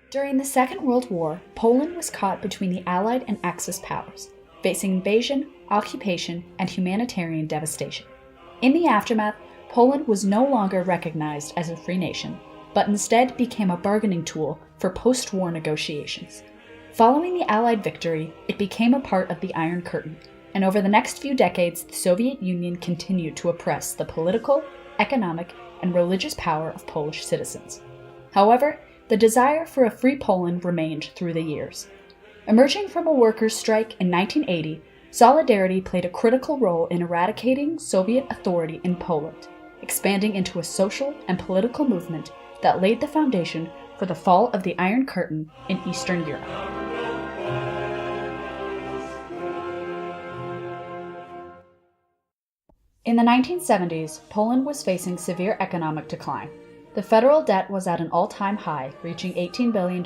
During the Second World War, Poland was caught between the Allied and Axis powers, facing invasion, occupation, and humanitarian devastation. In the aftermath, Poland was no longer recognized as a free nation, but instead became a bargaining tool for post-war negotiations. Following the Allied victory, it became a part of the Iron Curtain, and over the next few decades, the Soviet Union continued to oppress the political, economic, and religious power of Polish citizens. However, the desire for a free Poland remained through the years. Emerging from a workers' strike in 1980, Solidarity played a critical role in eradicating Soviet authority in Poland, expanding into a social and political movement that laid the foundation for the fall of the Iron Curtain in Eastern Europe. In the 1970s, Poland was facing severe economic decline. The federal debt was at an all-time high, reaching $18 billion,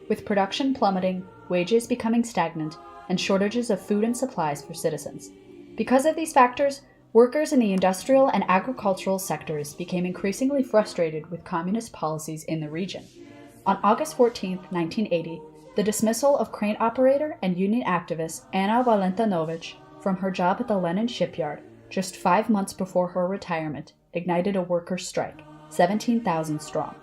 with production plummeting, wages becoming stagnant, and shortages of food and supplies for citizens. Because of these factors, workers in the industrial and agricultural sectors became increasingly frustrated with communist policies in the region. On August 14, 1980, the dismissal of crane operator and union activist Anna Walenta-Nowicz from her job at the Lenin shipyard just 5 months before her retirement ignited a workers' strike, 17,000 strong.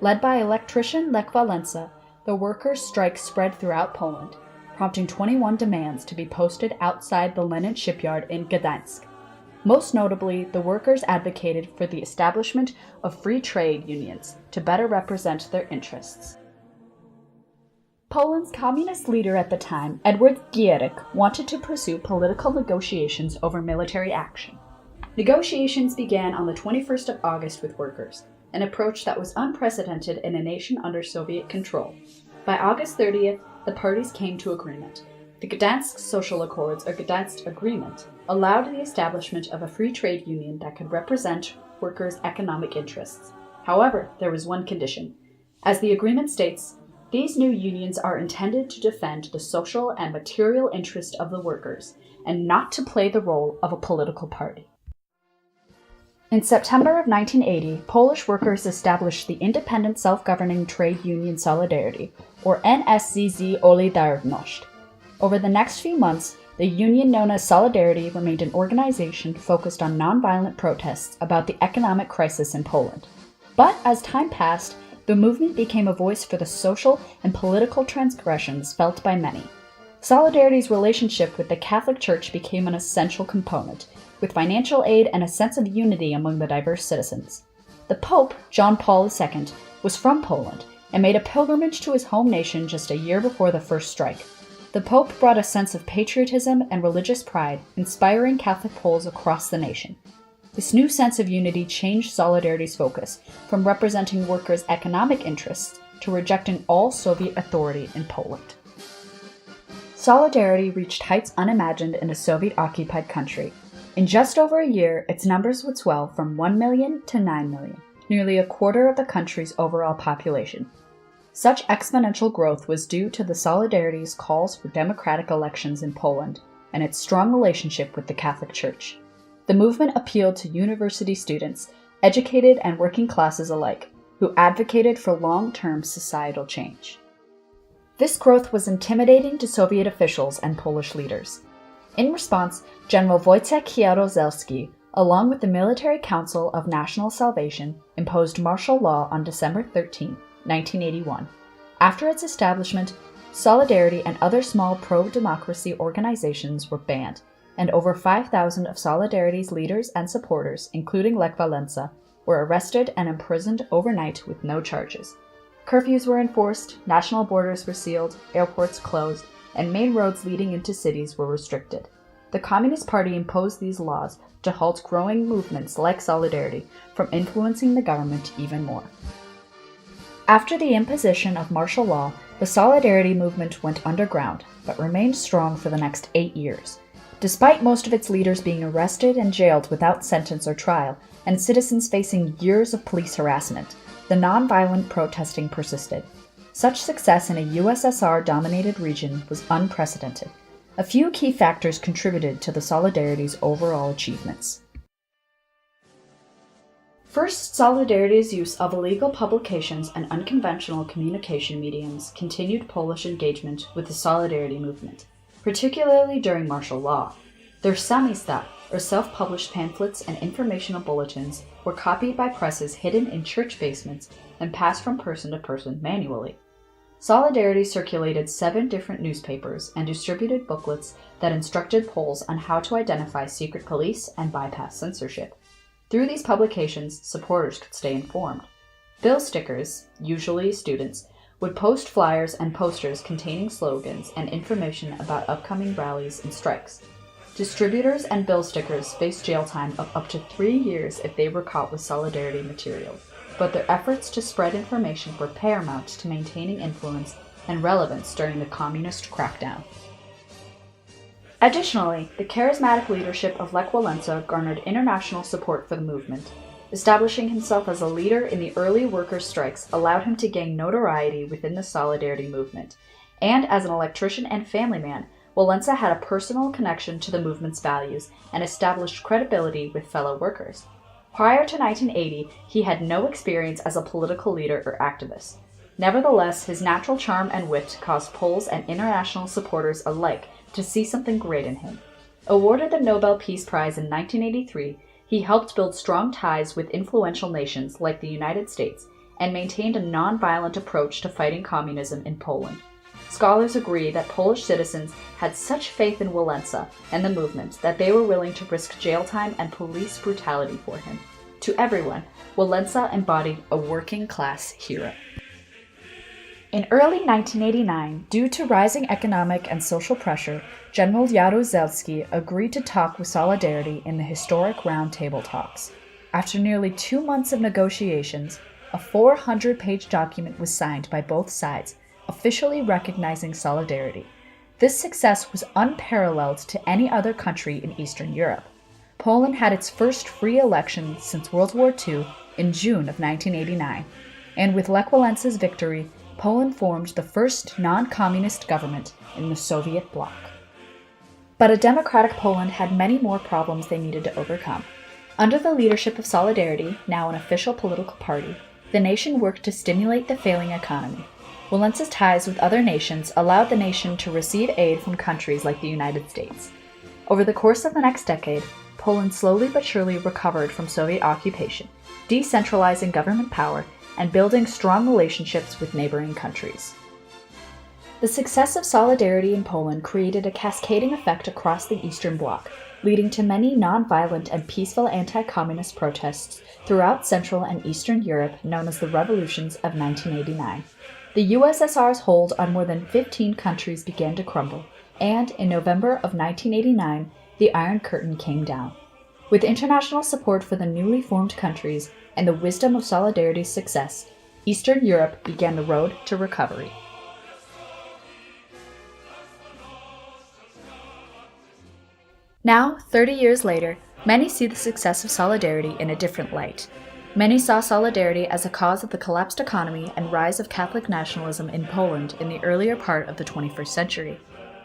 Led by electrician Lech Walesa, the workers' strike spread throughout Poland, prompting 21 demands to be posted outside the Lenin shipyard in Gdańsk. Most notably, the workers advocated for the establishment of free trade unions to better represent their interests. Poland's communist leader at the time, Edward Gierek, wanted to pursue political negotiations over military action. Negotiations began on the 21st of August with workers, an approach that was unprecedented in a nation under Soviet control. By August 30th, the parties came to agreement. The Gdansk Social Accords, or Gdansk Agreement, allowed the establishment of a free trade union that could represent workers' economic interests. However, there was one condition. As the agreement states, these new unions are intended to defend the social and material interest of the workers, and not to play the role of a political party. In September of 1980, Polish workers established the Independent Self-Governing Trade Union Solidarity, or NSZZ Solidarność. Over the next few months, the union known as Solidarity remained an organization focused on nonviolent protests about the economic crisis in Poland. But as time passed, the movement became a voice for the social and political transgressions felt by many. Solidarity's relationship with the Catholic Church became an essential component, with financial aid and a sense of unity among the diverse citizens. The Pope, John Paul II, was from Poland and made a pilgrimage to his home nation just a year before the first strike. The Pope brought a sense of patriotism and religious pride, inspiring Catholic Poles across the nation. This new sense of unity changed Solidarity's focus from representing workers' economic interests to rejecting all Soviet authority in Poland. Solidarity reached heights unimagined in a Soviet-occupied country. In just over a year, its numbers would swell from 1 million to 9 million, nearly a quarter of the country's overall population. Such exponential growth was due to the Solidarity's calls for democratic elections in Poland and its strong relationship with the Catholic Church. The movement appealed to university students, educated and working classes alike, who advocated for long-term societal change. This growth was intimidating to Soviet officials and Polish leaders. In response, General Wojciech Jaruzelski, along with the Military Council of National Salvation, imposed martial law on December 13, 1981. After its establishment, Solidarity and other small pro-democracy organizations were banned, and over 5,000 of Solidarity's leaders and supporters, including Lech Walesa, were arrested and imprisoned overnight with no charges. Curfews were enforced, national borders were sealed, airports closed, and main roads leading into cities were restricted. The Communist Party imposed these laws to halt growing movements like Solidarity from influencing the government even more. After the imposition of martial law, the Solidarity movement went underground, but remained strong for the next 8 years. Despite most of its leaders being arrested and jailed without sentence or trial, and citizens facing years of police harassment, the nonviolent protesting persisted. Such success in a USSR-dominated region was unprecedented. A few key factors contributed to the Solidarity's overall achievements. First, Solidarity's use of illegal publications and unconventional communication mediums continued Polish engagement with the Solidarity movement, particularly during martial law. Their samizdat, or self-published pamphlets and informational bulletins, were copied by presses hidden in church basements and passed from person to person manually. Solidarity circulated 7 different newspapers and distributed booklets that instructed Poles on how to identify secret police and bypass censorship. Through these publications, supporters could stay informed. Bill stickers, usually students, would post flyers and posters containing slogans and information about upcoming rallies and strikes. Distributors and bill stickers faced jail time of up to 3 years if they were caught with Solidarity material, but their efforts to spread information were paramount to maintaining influence and relevance during the communist crackdown. Additionally, the charismatic leadership of Lech Walesa garnered international support for the movement. Establishing himself as a leader in the early workers' strikes allowed him to gain notoriety within the Solidarity movement, and as an electrician and family man, Walesa had a personal connection to the movement's values and established credibility with fellow workers. Prior to 1980, he had no experience as a political leader or activist. Nevertheless, his natural charm and wit caused Poles and international supporters alike to see something great in him. Awarded the Nobel Peace Prize in 1983, he helped build strong ties with influential nations like the United States and maintained a non-violent approach to fighting communism in Poland. Scholars agree that Polish citizens had such faith in Walesa and the movement that they were willing to risk jail time and police brutality for him. To everyone, Walesa embodied a working-class hero. In early 1989, due to rising economic and social pressure, General Jaruzelski agreed to talk with Solidarity in the historic Round Table Talks. After nearly 2 months of negotiations, a 400-page document was signed by both sides, officially recognizing Solidarity. This success was unparalleled to any other country in Eastern Europe. Poland had its first free election since World War II in June of 1989, and with Lech Walesa's victory, Poland formed the first non-communist government in the Soviet bloc. But a democratic Poland had many more problems they needed to overcome. Under the leadership of Solidarity, now an official political party, the nation worked to stimulate the failing economy. Walesa's ties with other nations allowed the nation to receive aid from countries like the United States. Over the course of the next decade, Poland slowly but surely recovered from Soviet occupation, decentralizing government power and building strong relationships with neighboring countries. The success of Solidarity in Poland created a cascading effect across the Eastern Bloc, leading to many non-violent and peaceful anti-communist protests throughout Central and Eastern Europe known as the Revolutions of 1989. The USSR's hold on more than 15 countries began to crumble, and in November of 1989, the Iron Curtain came down. With international support for the newly formed countries and the wisdom of Solidarity's success, Eastern Europe began the road to recovery. Now, 30 years later, many see the success of Solidarity in a different light. Many saw Solidarity as a cause of the collapsed economy and rise of Catholic nationalism in Poland in the earlier part of the 21st century.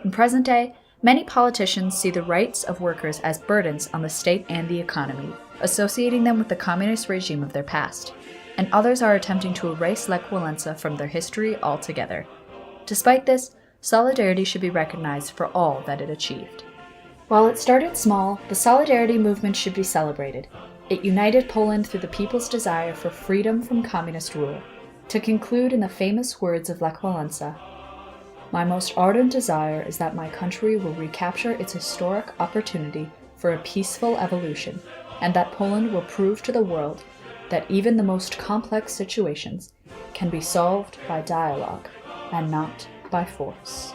In present day, many politicians see the rights of workers as burdens on the state and the economy, associating them with the communist regime of their past, and others are attempting to erase Lech Walesa from their history altogether. Despite this, Solidarity should be recognized for all that it achieved. While it started small, the Solidarity movement should be celebrated. It united Poland through the people's desire for freedom from communist rule. To conclude in the famous words of Lech Walesa, "My most ardent desire is that my country will recapture its historic opportunity for a peaceful evolution, and that Poland will prove to the world that even the most complex situations can be solved by dialogue and not by force."